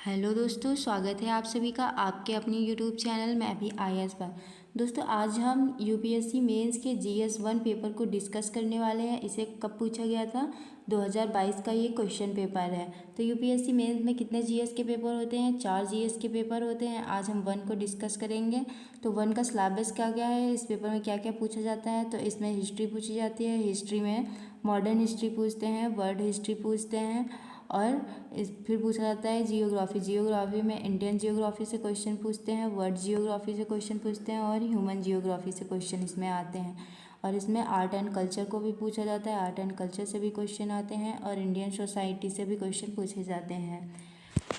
Hello दोस्तों, स्वागत है आप सभी का आपके अपने यूट्यूब चैनल में अभी IAS पर। दोस्तों, आज हम यूपीएससी मेंस के GS1 पेपर को डिस्कस करने वाले हैं। इसे कब पूछा गया था? 2022 का ये क्वेश्चन पेपर है। तो यूपीएससी मेंस में कितने जीएस के पेपर होते हैं? 4 जीएस के पेपर होते हैं। आज हम 1 को डिस्कस करेंगे। तो 1 का सिलेबस क्या क्या है, इस पेपर में क्या क्या पूछा जाता है। तो इसमें हिस्ट्री पूछी जाती है। हिस्ट्री में मॉडर्न हिस्ट्री पूछते हैं, वर्ल्ड हिस्ट्री पूछते हैं और फिर पूछा जाता है जियोग्राफी में इंडियन जियोग्राफी से क्वेश्चन पूछते हैं, वर्ल्ड जियोग्राफी से क्वेश्चन पूछते हैं और ह्यूमन जियोग्राफी से क्वेश्चन इसमें आते हैं। और इसमें आर्ट एंड कल्चर को भी पूछा जाता है, आर्ट एंड कल्चर से भी क्वेश्चन आते हैं और इंडियन सोसाइटी से भी क्वेश्चन पूछे जाते हैं।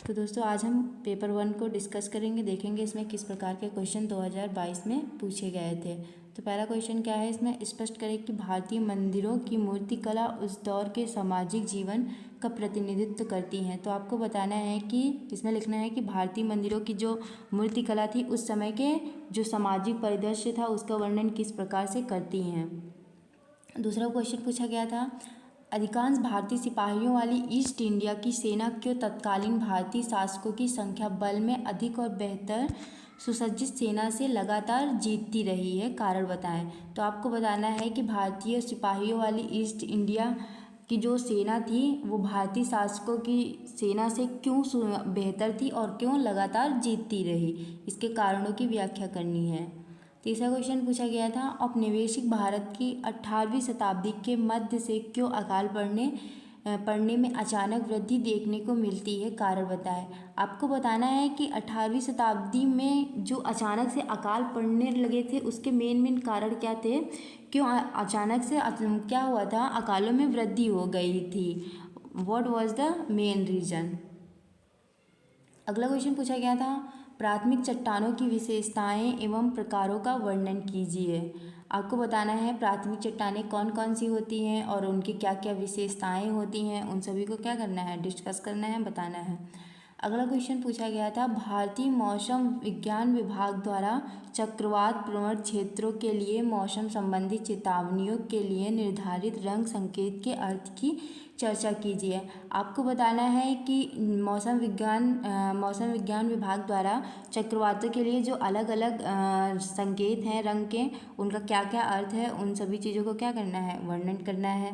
तो दोस्तों, आज हम पेपर 1 को डिस्कस करेंगे, देखेंगे इसमें किस प्रकार के क्वेश्चन 2022 में पूछे गए थे। तो पहला क्वेश्चन क्या है, इसमें स्पष्ट करें कि भारतीय मंदिरों की मूर्तिकला उस दौर के सामाजिक जीवन का प्रतिनिधित्व करती हैं। तो आपको बताना है कि इसमें लिखना है कि भारतीय मंदिरों की जो मूर्तिकला थी उस समय के जो सामाजिक परिदृश्य था उसका वर्णन किस प्रकार से करती हैं। दूसरा क्वेश्चन पूछा गया था, अधिकांश भारतीय सिपाहियों वाली ईस्ट इंडिया की सेना क्यों तत्कालीन भारतीय शासकों की संख्या बल में अधिक और बेहतर सुसज्जित सेना से लगातार जीतती रही है, कारण बताएं। तो आपको बताना है कि भारतीय सिपाहियों वाली ईस्ट इंडिया की जो सेना थी वो भारतीय शासकों की सेना से क्यों बेहतर थी और क्यों लगातार जीतती रही, इसके कारणों की व्याख्या करनी है। तीसरा क्वेश्चन पूछा गया था, औपनिवेशिक भारत की 18वीं शताब्दी के मध्य से क्यों अकाल पड़ने में अचानक वृद्धि देखने को मिलती है, कारण बताएं। आपको बताना है कि 18वीं शताब्दी में जो अचानक से अकाल पड़ने लगे थे उसके मेन कारण क्या थे, क्यों अचानक से क्या हुआ था, अकालों में वृद्धि हो गई थी। What was the main reason. अगला क्वेश्चन पूछा गया था, प्राथमिक चट्टानों की विशेषताएं एवं प्रकारों का वर्णन कीजिए। आपको बताना है प्राथमिक चट्टानें कौन कौन सी होती हैं और उनकी क्या क्या विशेषताएं होती हैं, उन सभी को क्या करना है, डिस्कस करना है, बताना है। अगला क्वेश्चन पूछा गया था, भारतीय मौसम विज्ञान विभाग द्वारा चक्रवात प्रवण क्षेत्रों के लिए मौसम संबंधी चेतावनियों के लिए निर्धारित रंग संकेत के अर्थ की चर्चा कीजिए। आपको बताना है कि मौसम विज्ञान विभाग द्वारा चक्रवातों के लिए जो अलग अलग संकेत हैं रंग के, उनका क्या क्या अर्थ है, उन सभी चीज़ों को क्या करना है, वर्णन करना है।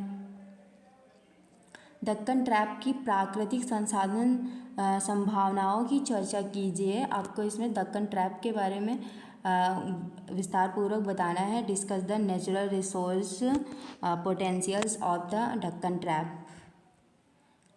दक्कन ट्रैप की प्राकृतिक संसाधन संभावनाओं की चर्चा कीजिए। आपको इसमें दक्कन ट्रैप के बारे में विस्तार पूर्वक बताना है। Discuss the natural resource potentials of the Deccan trap.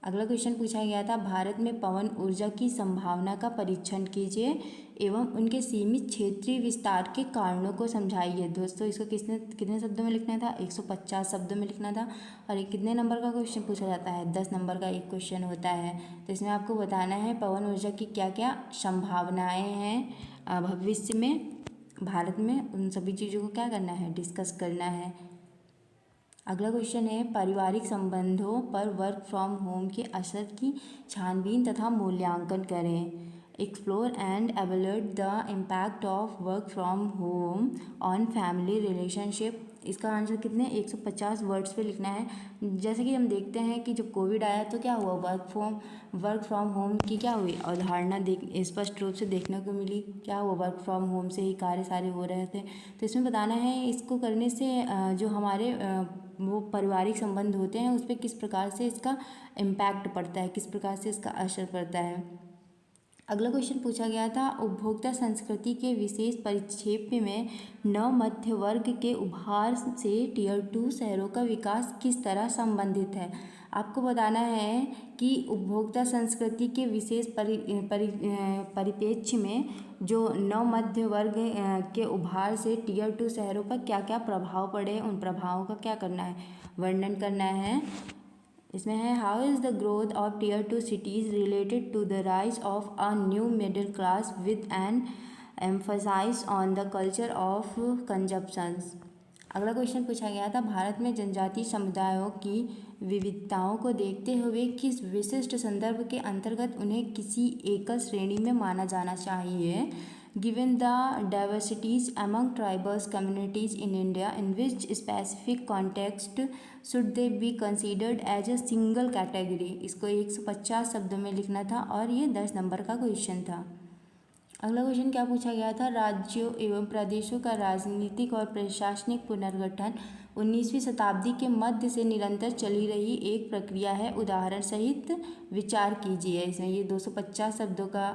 अगला क्वेश्चन पूछा गया था, भारत में पवन ऊर्जा की संभावना का परीक्षण कीजिए एवं उनके सीमित क्षेत्रीय विस्तार के कारणों को समझाइए। दोस्तों, इसको कितने शब्दों में लिखना था, 150 शब्दों में लिखना था। और ये कितने नंबर का क्वेश्चन पूछा जाता है, 10 नंबर का एक क्वेश्चन होता है। तो इसमें आपको बताना है पवन ऊर्जा की क्या क्या संभावनाएँ हैं भविष्य में भारत में, उन सभी चीज़ों को क्या करना है, डिस्कस करना है। अगला क्वेश्चन है, पारिवारिक संबंधों पर वर्क फ्रॉम होम के असर की छानबीन तथा मूल्यांकन करें। Explore and evaluate the impact of work from home on family relationship. इसका आंसर कितने 150 वर्ड्स पे लिखना है। जैसे कि हम देखते हैं कि जब कोविड आया तो क्या हुआ, वर्क फ्रॉम होम की क्या हुई अवधारणा स्पष्ट रूप से देखने को मिली। क्या हुआ, वर्क फ्रॉम होम से ही कार्य सारे हो रहे थे। तो इसमें बताना है इसको करने से जो हमारे वो पारिवारिक संबंध होते हैं उस पर किस प्रकार से इसका इम्पैक्ट पड़ता है, किस प्रकार से इसका असर पड़ता है। अगला क्वेश्चन पूछा गया था, उपभोक्ता संस्कृति के विशेष परिक्षेप में नव मध्य वर्ग के उभार से टियर 2 शहरों का विकास किस तरह संबंधित है। आपको बताना है कि उपभोक्ता संस्कृति के विशेष परिप्रेक्ष्य में जो नव मध्य वर्ग के उभार से टियर 2 शहरों पर क्या क्या प्रभाव पड़े, उन प्रभावों का क्या करना है, वर्णन करना है। इसमें है, how is the growth of tier 2 cities related to the rise of a new middle class with an emphasize on the culture of consumptions. अगला क्वेश्चन पूछा गया था, भारत में जनजातीय समुदायों की विविधताओं को देखते हुए किस विशिष्ट संदर्भ के अंतर्गत उन्हें किसी एकल श्रेणी में माना जाना चाहिए। Given the diversities among tribals communities in India in which specific context should they be considered as a single category. इसको 150 शब्दों में लिखना था और ये 10 नंबर का क्वेश्चन था। अगला क्वेश्चन क्या पूछा गया था, राज्यों एवं प्रदेशों का राजनीतिक और प्रशासनिक पुनर्गठन 19वीं शताब्दी के मध्य से निरंतर चली रही एक प्रक्रिया है, उदाहरण सहित विचार कीजिए। इसमें ये 250 शब्दों का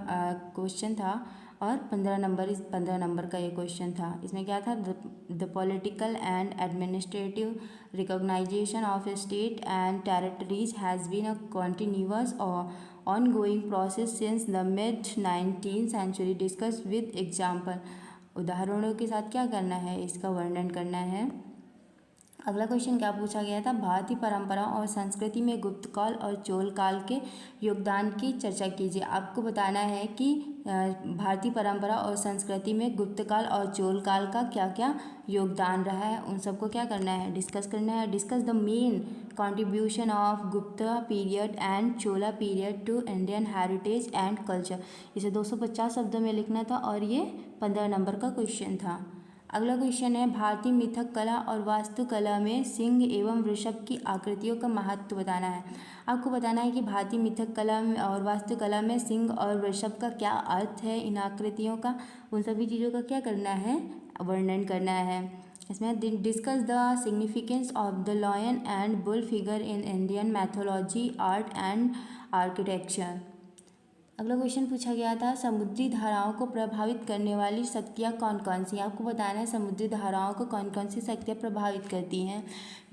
क्वेश्चन था और 15 नंबर का ये क्वेश्चन था। इसमें क्या था, the political and administrative recognization of state and territories has been a continuous और ongoing process since the mid 19th century। Discuss with example, उदाहरणों के साथ क्या करना है, इसका वर्णन करना है। अगला क्वेश्चन क्या पूछा गया था, भारतीय परंपरा और संस्कृति में गुप्त काल और चोल काल के योगदान की चर्चा कीजिए। आपको बताना है कि भारतीय परंपरा और संस्कृति में गुप्त काल और चोल काल का क्या क्या योगदान रहा है, उन सबको क्या करना है, डिस्कस करना है। Discuss the main contribution of Gupta period and Chola period to Indian heritage and culture. इसे 250 शब्दों में लिखना था और ये 15 नंबर का क्वेश्चन था। अगला क्वेश्चन है, भारतीय मिथक कला और वास्तुकला में सिंह एवं वृषभ की आकृतियों का महत्व बताना है। आपको बताना है कि भारतीय मिथक कला और वास्तुकला में सिंह और वृषभ का क्या अर्थ है, इन आकृतियों का, उन सभी चीज़ों का क्या करना है, वर्णन करना है। इसमें discuss the significance of the lion and bull figure in Indian mythology, art and architecture. अगला क्वेश्चन पूछा गया था, समुद्री धाराओं को प्रभावित करने वाली शक्तियाँ कौन कौन सी। आपको बताना है समुद्री धाराओं को कौन कौन सी शक्तियाँ प्रभावित करती हैं।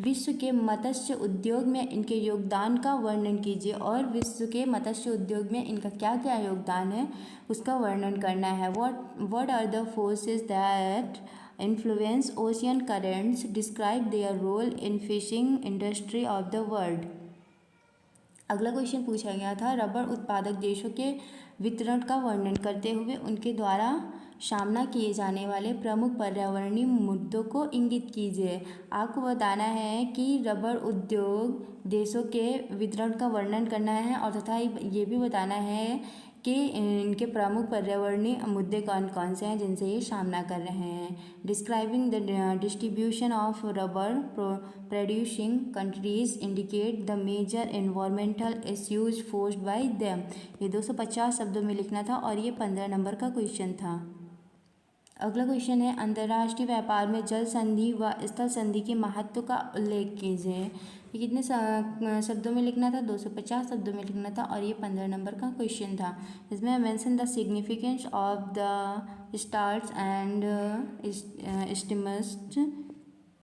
विश्व के मत्स्य उद्योग में इनके योगदान का वर्णन कीजिए और विश्व के मत्स्य उद्योग में इनका क्या क्या योगदान है उसका वर्णन करना है। What are the forces that influence ocean currents, describe their role in fishing industry of the world. अगला क्वेश्चन पूछा गया था, रबर उत्पादक देशों के वितरण का वर्णन करते हुए उनके द्वारा सामना किए जाने वाले प्रमुख पर्यावरणीय मुद्दों को इंगित कीजिए। आपको बताना है कि रबर उद्योग देशों के वितरण का वर्णन करना है और तथा ये भी बताना है कि इनके प्रमुख पर्यावरणीय मुद्दे कौन कौन से हैं जिनसे ये सामना कर रहे हैं। Describing the distribution of rubber producing countries indicate the major environmental issues forced by them. ये 250 शब्दों में लिखना था और ये 15 नंबर का क्वेश्चन था। अगला क्वेश्चन है, अंतर्राष्ट्रीय व्यापार में जल संधि व स्थल संधि के महत्व का उल्लेख कीजिए। ये कितने शब्दों में लिखना था, 250 शब्दों में लिखना था और ये 15 नंबर का क्वेश्चन था। इसमें mention the significance of the stars and स्टिमस्ट